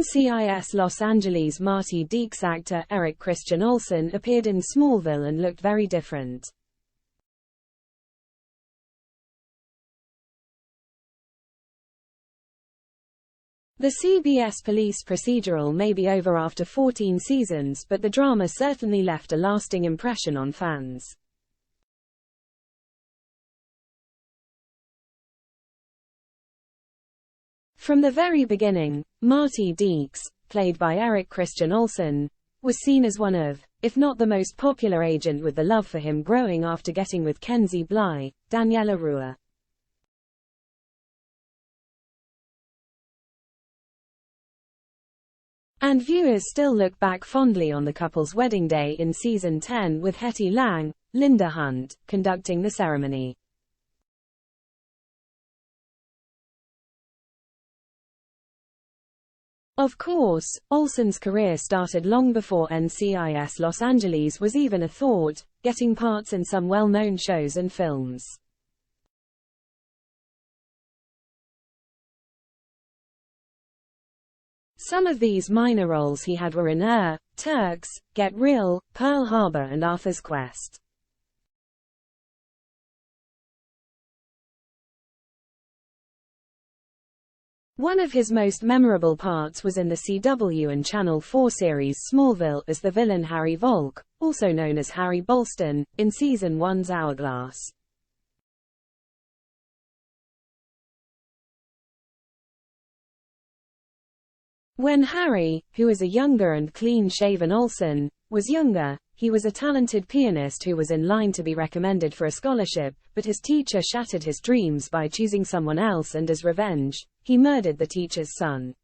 NCIS Los Angeles Marty Deeks actor Eric Christian Olsen appeared in Smallville and looked very different. The CBS police procedural may be over after 14 seasons, but the drama certainly left a lasting impression on fans. From the very beginning, Marty Deeks, played by Eric Christian Olsen, was seen as one of, if not the most popular agent, with the love for him growing after getting with Kenzie Bly, Daniela Rua. And viewers still look back fondly on the couple's wedding day in Season 10 with Hetty Lang, Linda Hunt, conducting the ceremony. Of course, Olsen's career started long before NCIS Los Angeles was even a thought, getting parts in some well-known shows and films. Some of these minor roles he had were in Turks, Get Real, Pearl Harbor and Arthur's Quest. One of his most memorable parts was in the CW and Channel 4 series Smallville as the villain Harry Volk, also known as Harry Bolston, in Season 1's Hourglass. When Harry, who is a younger and clean-shaven Olsen, was younger, he was a talented pianist who was in line to be recommended for a scholarship, but his teacher shattered his dreams by choosing someone else, and as revenge, he murdered the teacher's son.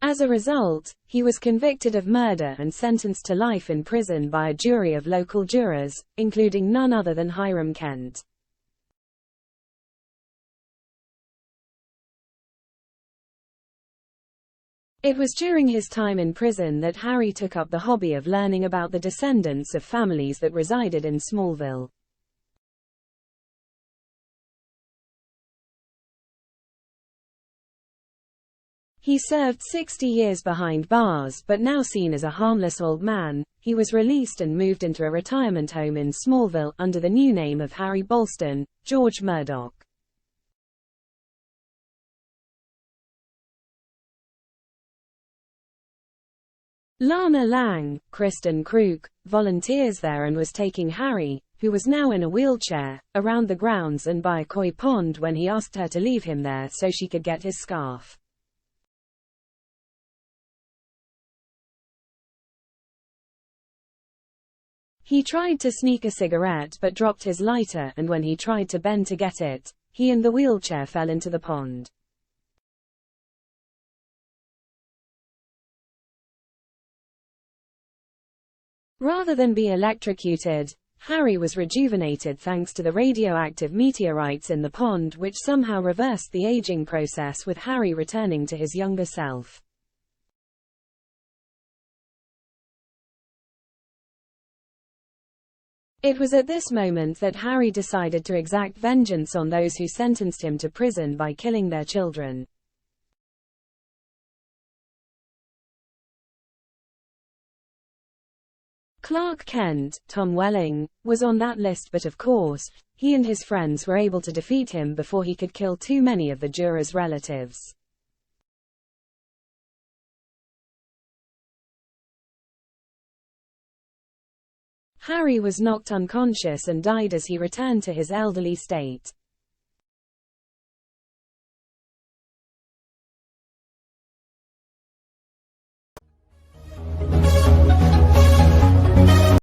As a result, he was convicted of murder and sentenced to life in prison by a jury of local jurors, including none other than Hiram Kent. It was during his time in prison that Harry took up the hobby of learning about the descendants of families that resided in Smallville. He served 60 years behind bars, but now seen as a harmless old man, he was released and moved into a retirement home in Smallville under the new name of Harry Bolston, George Murdoch. Lana Lang, Kristen Kruk, volunteers there and was taking Harry, who was now in a wheelchair, around the grounds and by a koi pond when he asked her to leave him there so she could get his scarf. He tried to sneak a cigarette but dropped his lighter, and when he tried to bend to get it, he and the wheelchair fell into the pond. Rather than be electrocuted, Harry was rejuvenated thanks to the radioactive meteorites in the pond, which somehow reversed the aging process, with Harry returning to his younger self. It was at this moment that Harry decided to exact vengeance on those who sentenced him to prison by killing their children. Clark Kent, Tom Welling, was on that list, but of course, he and his friends were able to defeat him before he could kill too many of the jurors' relatives. Harry was knocked unconscious and died as he returned to his elderly state.